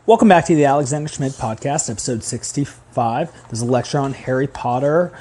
Welcome back to the Alexander Schmidt Podcast, episode 65. There's a lecture on Harry Potter,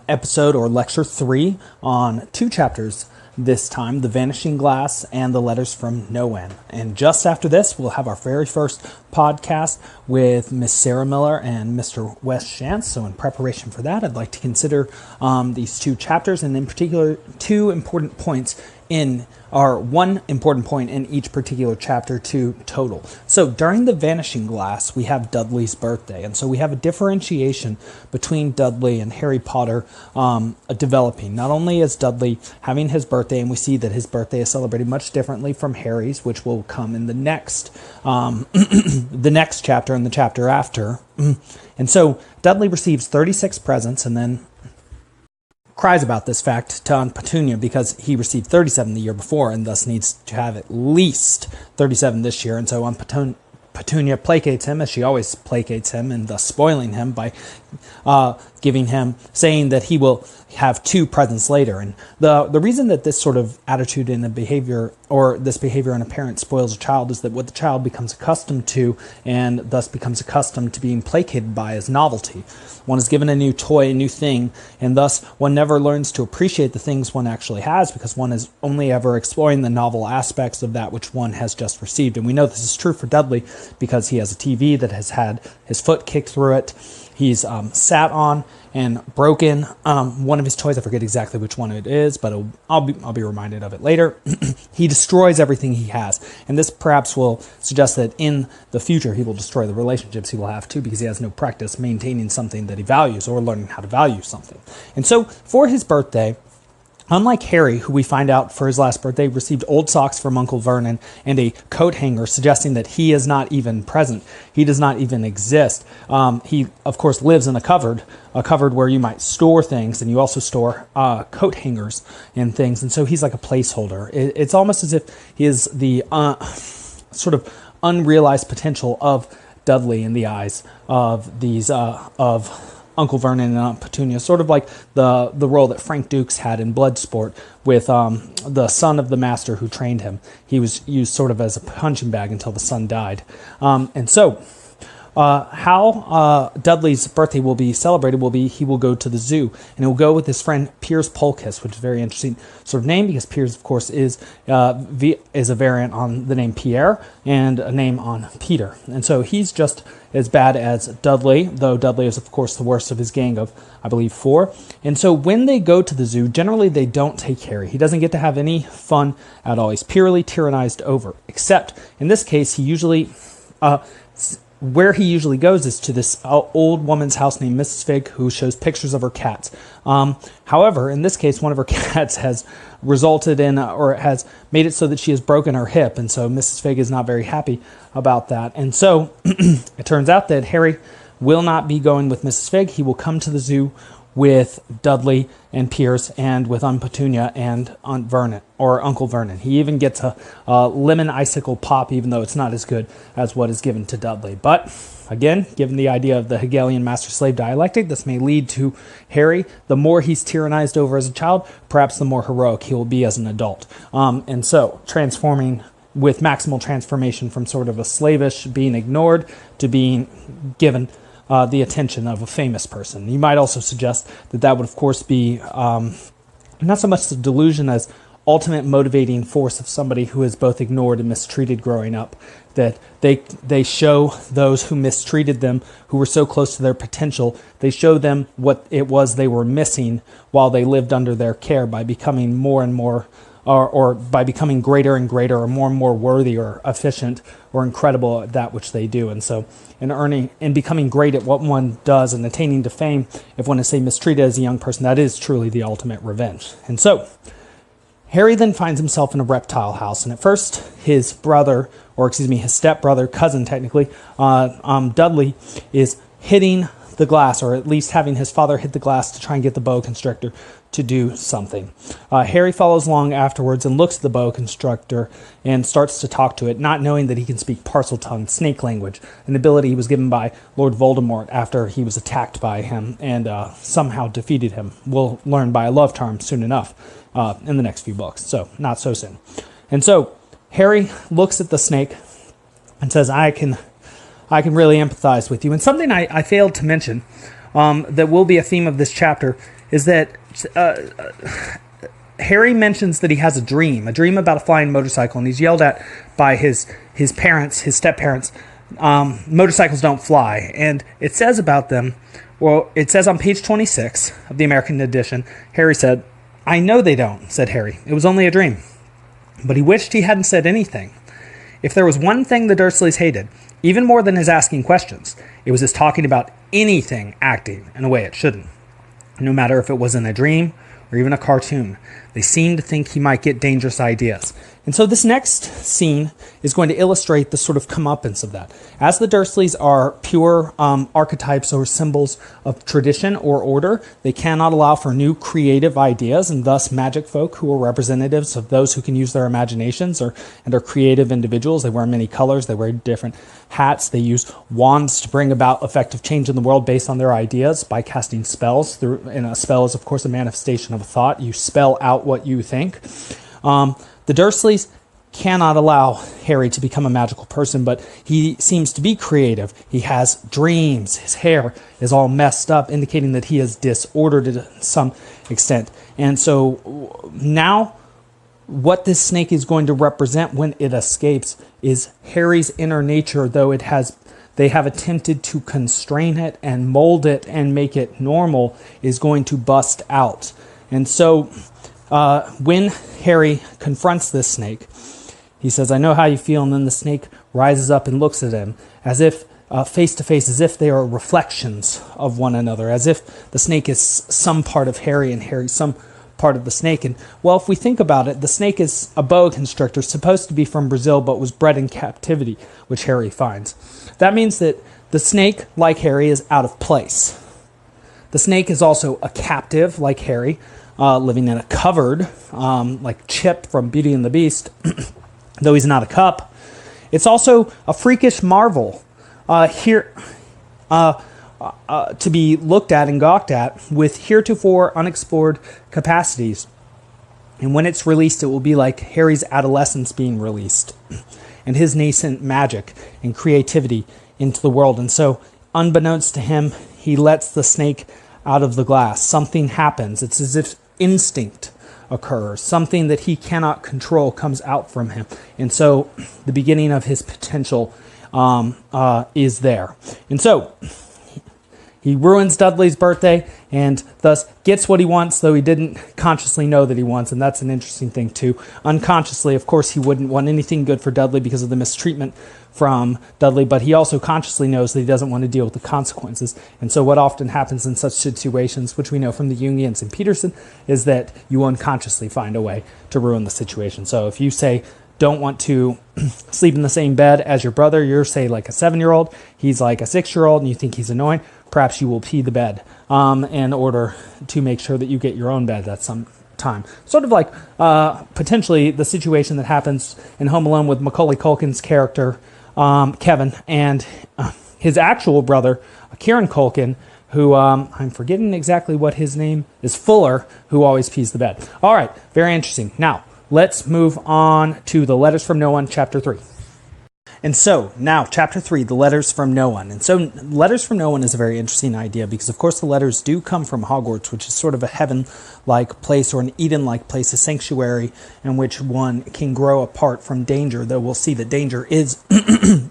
episode or lecture 3 on 2 chapters this time, The Vanishing Glass and The Letters from Nowhen. And just after this, we'll have our very first podcast with Miss Sarah Miller and Mr. Wes Shantz. So in preparation for that, I'd like to consider these 2 chapters, and in particular, 2 important points one important point in each particular chapter to total. So during the Vanishing Glass, we have Dudley's birthday. And so we have a differentiation between Dudley and Harry Potter developing. Not only is Dudley having his birthday, and we see that his birthday is celebrated much differently from Harry's, which will come in the next the next chapter and the chapter after. And so Dudley receives 36 presents and then cries about this fact to Aunt Petunia because he received 37 the year before and thus needs to have at least 37 this year. And so Aunt Petunia placates him, as she always placates him, and thus spoiling him by saying that he will have 2 presents later. And the reason that this sort of attitude in a behavior, or this behavior in a parent, spoils a child is that what the child becomes accustomed to and thus becomes accustomed to being placated by is novelty. One is given a new toy, a new thing, and thus one never learns to appreciate the things one actually has because one is only ever exploring the novel aspects of that which one has just received. And we know this is true for Dudley because he has a TV that has had his foot kicked through it. He's sat on and broken one of his toys. I forget exactly which one it is, but I'll be reminded of it later. He destroys everything he has. And this perhaps will suggest that in the future he will destroy the relationships he will have too, because he has no practice maintaining something that he values or learning how to value something. And so for his birthday, unlike Harry, who we find out for his last birthday received old socks from Uncle Vernon and a coat hanger, suggesting that he is not even present. He does not even exist. He, of course, lives in a cupboard where you might store things, and you also store coat hangers and things. And so he's like a placeholder. It's almost as if he is the sort of unrealized potential of Dudley in the eyes of these of Uncle Vernon and Aunt Petunia, sort of like the role that Frank Dukes had in Bloodsport with the son of the master who trained him. He was used sort of as a punching bag until the son died. And so how Dudley's birthday will be celebrated will be he will go to the zoo, and he'll go with his friend Piers Polkiss, which is a very interesting sort of name because Piers, of course, is a variant on the name Pierre and a name on Peter. And so he's just as bad as Dudley, though Dudley is, of course, the worst of his gang of, I believe, 4. And so when they go to the zoo, generally they don't take Harry. He doesn't get to have any fun at all. He's purely tyrannized over, except in this case, he usually where he usually goes is to this old woman's house named Mrs. Fig, who shows pictures of her cats. However, in this case, one of her cats has resulted in, or has made it so that she has broken her hip, and so Mrs. Fig is not very happy about that. And so it turns out that Harry will not be going with Mrs. Fig. He will come to the zoo with Dudley and Piers and with Aunt Petunia and Aunt Vernon, or Uncle Vernon. He even gets a lemon icicle pop, even though it's not as good as what is given to Dudley. But again, given the idea of the Hegelian master-slave dialectic, this may lead to Harry, the more he's tyrannized over as a child, perhaps the more heroic he will be as an adult. And so transforming with maximal transformation from sort of a slavish being ignored to being given the attention of a famous person. You might also suggest that would, of course, be not so much the delusion as ultimate motivating force of somebody who is both ignored and mistreated growing up, that they show those who mistreated them, who were so close to their potential, they show them what it was they were missing while they lived under their care by becoming more and more, or by becoming greater and greater, or more worthy or efficient or incredible at that which they do. And so in becoming great at what one does and attaining to fame, if one is, say, mistreated as a young person, that is truly the ultimate revenge. And so Harry then finds himself in a reptile house, and at first his brother, or excuse me, his stepbrother, cousin technically, Dudley, is hitting the glass, or at least having his father hit the glass to try and get the boa constrictor to do something. Harry follows along afterwards and looks at the boa constrictor and starts to talk to it, not knowing that he can speak Parseltongue, snake language, an ability he was given by Lord Voldemort after he was attacked by him and somehow defeated him. We'll learn by a love charm soon enough in the next few books, so not so soon. And so Harry looks at the snake and says, I can I can really empathize with you. And something I failed to mention that will be a theme of this chapter is that Harry mentions that he has a dream about a flying motorcycle, and he's yelled at by his parents, his step-parents. Motorcycles don't fly. And it says about them, well, it says on page 26 of the American edition, Harry said, "I know they don't," said Harry. "It was only a dream." But he wished he hadn't said anything. If there was one thing the Dursleys hated, even more than his asking questions, it was his talking about anything acting in a way it shouldn't. No matter if it was in a dream or even a cartoon, they seemed to think he might get dangerous ideas. And so this next scene is going to illustrate the sort of comeuppance of that. As the Dursleys are pure archetypes or symbols of tradition or order, they cannot allow for new creative ideas, and thus magic folk, who are representatives of those who can use their imaginations and are creative individuals. They wear many colors, they wear different hats, they use wands to bring about effective change in the world based on their ideas by casting spells. And a spell is, of course, a manifestation of a thought. You spell out what you think. The Dursleys cannot allow Harry to become a magical person, but he seems to be creative. He has dreams. His hair is all messed up, indicating that he is disordered to some extent. And so now what this snake is going to represent when it escapes is Harry's inner nature, though they have attempted to constrain it and mold it and make it normal, is going to bust out. And so when Harry confronts this snake, he says, "I know how you feel," and then the snake rises up and looks at him as if face to face, as if they are reflections of one another, as if the snake is some part of Harry and Harry some part of the snake. And well, if we think about it, the snake is a boa constrictor, supposed to be from Brazil, but was bred in captivity, which Harry finds. That means that the snake, like Harry, is out of place. The snake is also a captive, like Harry, living in a cupboard, like Chip from Beauty and the Beast, though he's not a cup. It's also a freakish marvel here to be looked at and gawked at with heretofore unexplored capacities. And when it's released, it will be like Harry's adolescence being released and his nascent magic and creativity into the world. And so, unbeknownst to him, he lets the snake out of the glass. Something happens. It's as if instinct occurs. Something that he cannot control comes out from him. And so the beginning of his potential is there. And so he ruins Dudley's birthday and thus gets what he wants, though he didn't consciously know that he wants. And that's an interesting thing too. Unconsciously, of course, he wouldn't want anything good for Dudley because of the mistreatment from Dudley, but he also consciously knows that he doesn't want to deal with the consequences. And so what often happens in such situations, which we know from the Jungians and Peterson, is that you unconsciously find a way to ruin the situation. So if you say, don't want to sleep in the same bed as your brother, you're, say, like a 7-year-old, he's like a 6-year-old, and you think he's annoying, perhaps you will pee the bed in order to make sure that you get your own bed at some time. Sort of like potentially the situation that happens in Home Alone with Macaulay Culkin's character, Kevin, and his actual brother, Kieran Culkin, who I'm forgetting exactly what his name is, Fuller, who always pees the bed. All right, very interesting. Now, let's move on to the Letters from No One, Chapter 3. And so, now, Chapter 3, the Letters from No One. And so, Letters from No One is a very interesting idea because, of course, the letters do come from Hogwarts, which is sort of a heaven-like place or an Eden-like place, a sanctuary in which one can grow apart from danger, though we'll see that danger is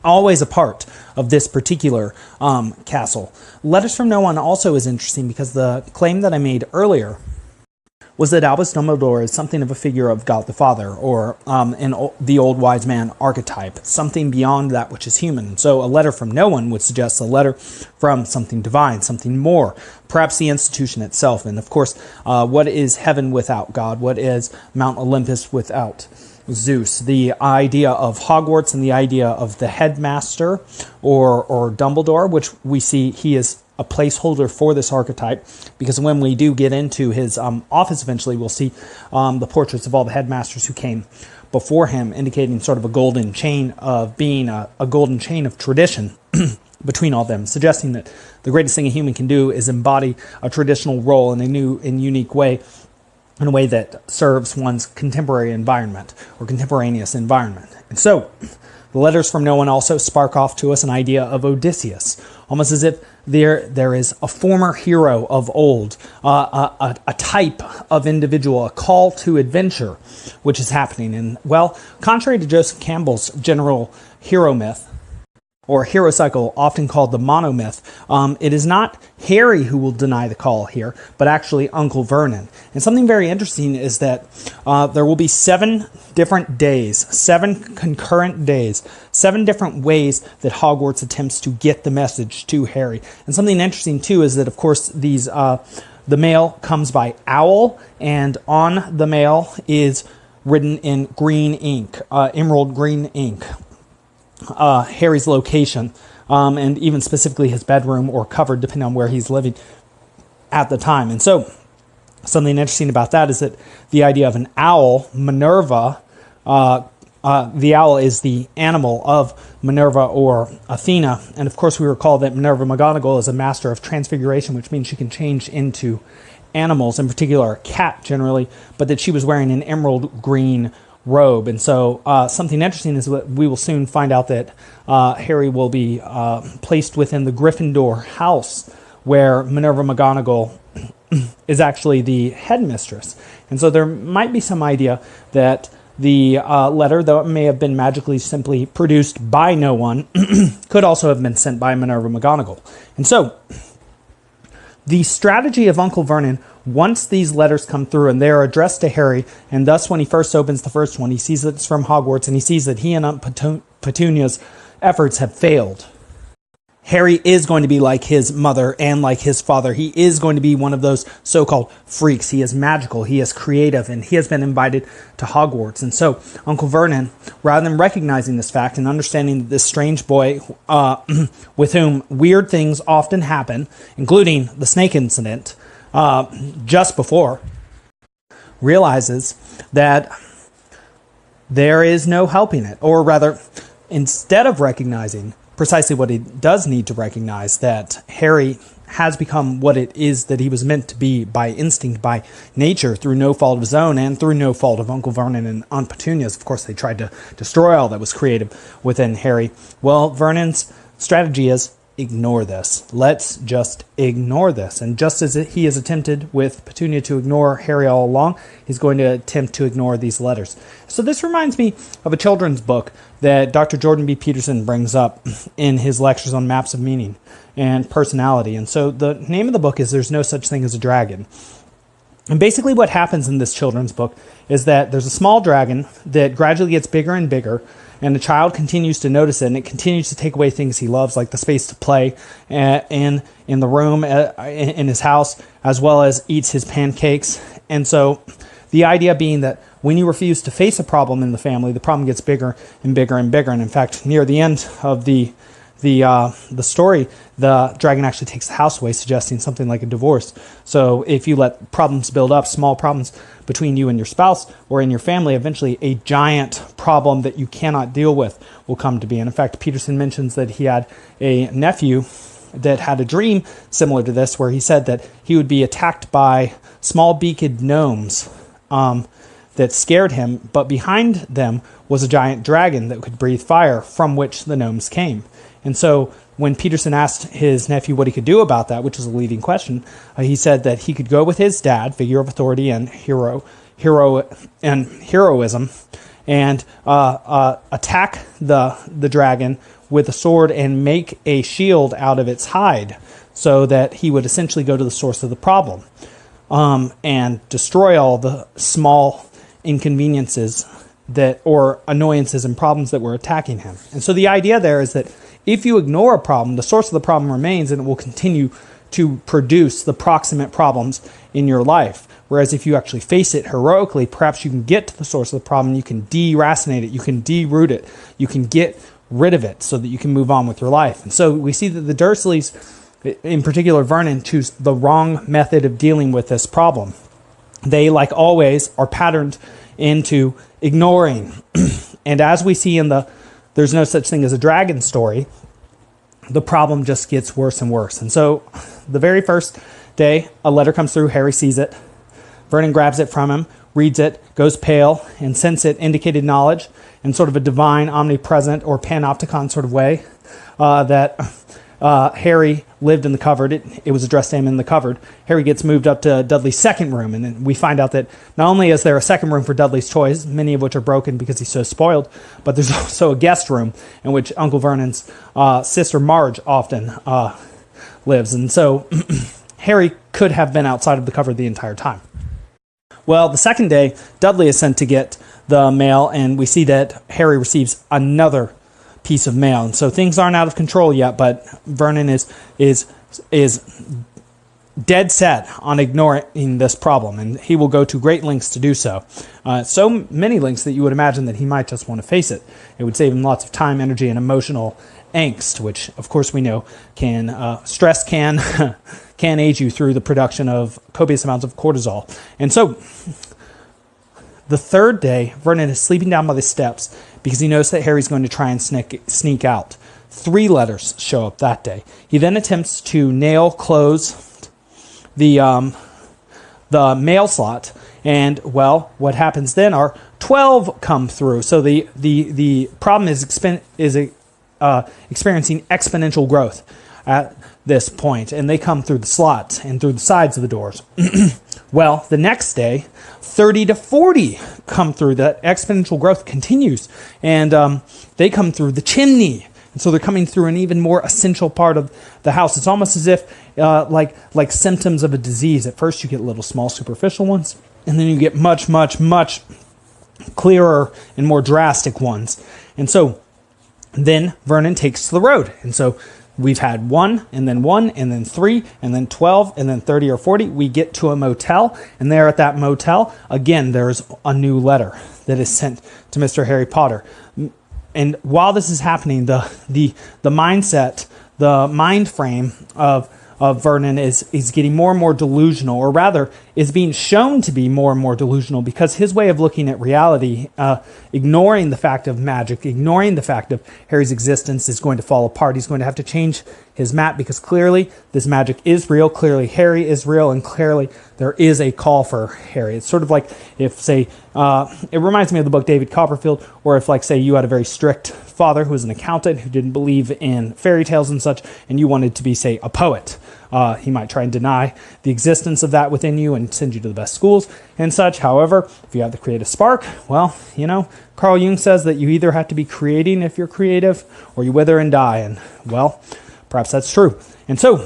always a part of this particular castle. Letters from No One also is interesting because the claim that I made earlier was that Albus Dumbledore is something of a figure of God the Father, or the old wise man archetype, something beyond that which is human. And so a letter from no one would suggest a letter from something divine, something more, perhaps the institution itself. And of course, what is heaven without God? What is Mount Olympus without Zeus? The idea of Hogwarts and the idea of the headmaster or Dumbledore, which we see he is a placeholder for this archetype, because when we do get into his office eventually, we'll see the portraits of all the headmasters who came before him, indicating sort of a golden chain of being a golden chain of tradition between all them, suggesting that the greatest thing a human can do is embody a traditional role in a new and unique way, in a way that serves one's contemporary environment or contemporaneous environment. And so The letters from no one also spark off to us an idea of Odysseus, almost as if there is a former hero of old, a type of individual, a call to adventure, which is happening. And, well, contrary to Joseph Campbell's general hero myth, or hero cycle, often called the monomyth, it is not Harry who will deny the call here, but actually Uncle Vernon. And something very interesting is that there will be 7 different days, 7 concurrent days, 7 different ways that Hogwarts attempts to get the message to Harry. And something interesting, too, is that, of course, the mail comes by owl, and on the mail is written in green ink, emerald green ink. Harry's location, and even specifically his bedroom or cupboard, depending on where he's living at the time. And so, something interesting about that is that the idea of an owl, Minerva, the owl is the animal of Minerva or Athena. And of course, we recall that Minerva McGonagall is a master of transfiguration, which means she can change into animals, in particular a cat generally, but that she was wearing an emerald green robe. And so something interesting is that we will soon find out that Harry will be placed within the Gryffindor house, where Minerva McGonagall is actually the headmistress. And so there might be some idea that the letter, though it may have been magically simply produced by no one, could also have been sent by Minerva McGonagall. And so the strategy of Uncle Vernon, once these letters come through and they are addressed to Harry, and thus when he first opens the first one, he sees that it's from Hogwarts, and he sees that he and Aunt Petunia's efforts have failed. Harry is going to be like his mother and like his father. He is going to be one of those so-called freaks. He is magical, he is creative, and he has been invited to Hogwarts. And so Uncle Vernon, rather than recognizing this fact and understanding that this strange boy with whom weird things often happen, including the snake incident just before, realizes that there is no helping it. Or rather, instead of recognizing precisely what he does need to recognize, that Harry has become what it is that he was meant to be by instinct, by nature, through no fault of his own and through no fault of Uncle Vernon and Aunt Petunia's. Of course, they tried to destroy all that was creative within Harry. Well, Vernon's strategy is, ignore this. Let's just ignore this. And just as he has attempted with Petunia to ignore Harry all along, he's going to attempt to ignore these letters. So this reminds me of a children's book that Dr. Jordan B. Peterson brings up in his lectures on maps of meaning and personality. And so the name of the book is There's No Such Thing as a Dragon. And basically what happens in this children's book is that there's a small dragon that gradually gets bigger and bigger, and the child continues to notice it, and it continues to take away things he loves, like the space to play in the room, in his house, as well as eats his pancakes. And so the idea being that when you refuse to face a problem in the family, the problem gets bigger and bigger and bigger. And in fact, near the end of the story, the dragon actually takes the house away, suggesting something like a divorce. So if you let problems build up, small problems between you and your spouse or in your family, eventually a giant problem that you cannot deal with will come to be. And in fact, Peterson mentions that he had a nephew that had a dream similar to this, where he said that he would be attacked by small beaked gnomes that scared him, but behind them was a giant dragon that could breathe fire, from which the gnomes came. And so when Peterson asked his nephew what he could do about that, which was a leading question, he said that he could go with his dad, figure of authority and heroism, and attack the dragon with a sword and make a shield out of its hide, so that he would essentially go to the source of the problem and destroy all the small inconveniences or annoyances and problems that were attacking him. And so the idea there is that if you ignore a problem, the source of the problem remains, and it will continue to produce the proximate problems in your life. Whereas if you actually face it heroically, perhaps you can get to the source of the problem, you can deracinate it, you can deroot it, you can get rid of it so that you can move on with your life. And so we see that the Dursleys, in particular Vernon, choose the wrong method of dealing with this problem. They, like always, are patterned into ignoring. And as we see in the There's No Such Thing as a Dragon story, the problem just gets worse and worse. And so the very first day, a letter comes through, Harry sees it. Vernon grabs it from him reads it, goes pale, and since it indicated knowledge in sort of a divine, omnipresent, or panopticon sort of way, that Harry lived in the cupboard. It was addressed to him in the cupboard. Harry gets moved up to Dudley's second room, and then we find out that not only is there a second room for Dudley's toys, many of which are broken because he's so spoiled, but there's also a guest room in which Uncle Vernon's sister Marge often lives. And so Harry could have been outside of the cupboard the entire time. Well, the second day, Dudley is sent to get the mail, and we see that Harry receives another piece of mail. And so things aren't out of control yet, but Vernon is dead set on ignoring this problem, and he will go to great lengths to do so. So many lengths that you would imagine that he might just want to face it. It would save him lots of time, energy, and emotional angst, which of course we know stress can age you through the production of copious amounts of cortisol. And so the third day, Vernon is sleeping down by the steps because he knows that Harry's going to try and sneak out. 3 letters show up that day. He then attempts to nail close the mail slot, and well, what happens then are 12 come through. So the problem is experiencing exponential growth at this point, and they come through the slots and through the sides of the doors. Well, the next day, 30 to 40 come through. That exponential growth continues, and they come through the chimney. And so they're coming through an even more essential part of the house. It's almost as if like symptoms of a disease. At first you get little small superficial ones, and then you get much, much, much clearer and more drastic ones. And so then Vernon takes to the road. And so we've had 1, and then 3, and then 12, and then 30 or 40. We get to a motel, and there at that motel, again, there's a new letter that is sent to Mr. Harry Potter. And while this is happening, the mindset, the mind frame of Vernon is getting more and more delusional, or rather is being shown to be more and more delusional, because his way of looking at reality, ignoring the fact of magic, ignoring the fact of Harry's existence, is going to fall apart. He's going to have to change his map, because clearly this magic is real, clearly Harry is real, and clearly there is a call for Harry. It's sort of like if, say, it reminds me of the book David Copperfield, or if, like, say, you had a very strict father who was an accountant who didn't believe in fairy tales and such, and you wanted to be, say, a poet. He might try and deny the existence of that within you and send you to the best schools and such. However, if you have the creative spark, well, Carl Jung says that you either have to be creating if you're creative, or you wither and die. And, well, perhaps that's true. And so,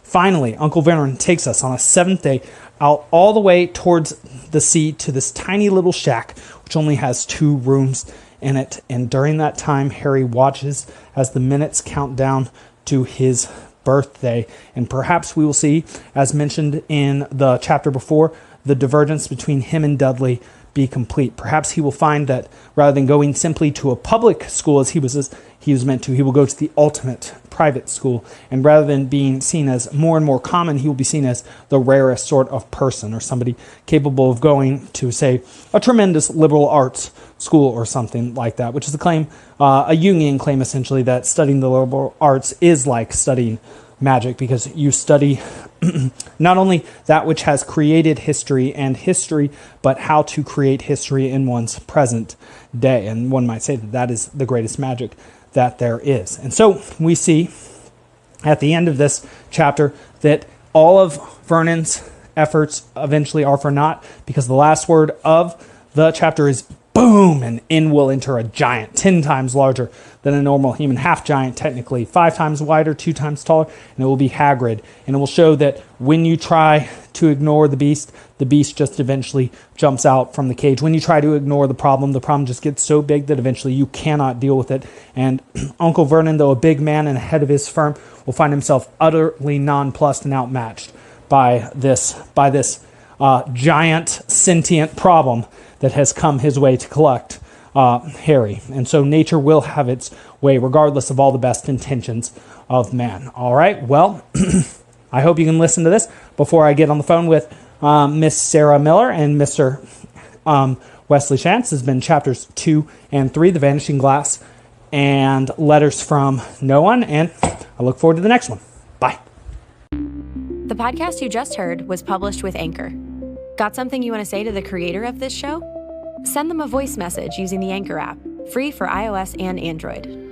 finally, Uncle Vernon takes us on a 7th day out all the way towards the sea to this tiny little shack, which only has 2 rooms in it. And during that time, Harry watches as the minutes count down to his birthday. And perhaps we will see, as mentioned in the chapter before, the divergence between him and Dudley be complete. Perhaps he will find that rather than going simply to a public school as he was meant to, he will go to the ultimate private school. And rather than being seen as more and more common, he will be seen as the rarest sort of person, or somebody capable of going to, say, a tremendous liberal arts school or something like that, which is a claim, a Jungian claim essentially, that studying the liberal arts is like studying magic, because you study not only that which has created history and history, but how to create history in one's present day. And one might say that that is the greatest magic that there is. And so we see at the end of this chapter that all of Vernon's efforts eventually are for naught, because the last word of the chapter is boom, and in will enter a giant 10 times larger than a normal human, half giant technically, 5 times wider, 2 times taller, and it will be Hagrid. And it will show that when you try to ignore the beast just eventually jumps out from the cage. When you try to ignore the problem just gets so big that eventually you cannot deal with it. And Uncle Vernon, though a big man and ahead of his firm, will find himself utterly nonplussed and outmatched by this giant sentient problem that has come his way to collect Harry. And so nature will have its way, regardless of all the best intentions of man. All right, well, I hope you can listen to this before I get on the phone with Miss Sarah Miller and Mr. Wesley Shantz. This has been chapters 2 and 3, The Vanishing Glass and Letters from No One, and I look forward to the next one. Bye. The podcast you just heard was published with Anchor. Got something you want to say to the creator of this show? Send them a voice message using the Anchor app, free for iOS and Android.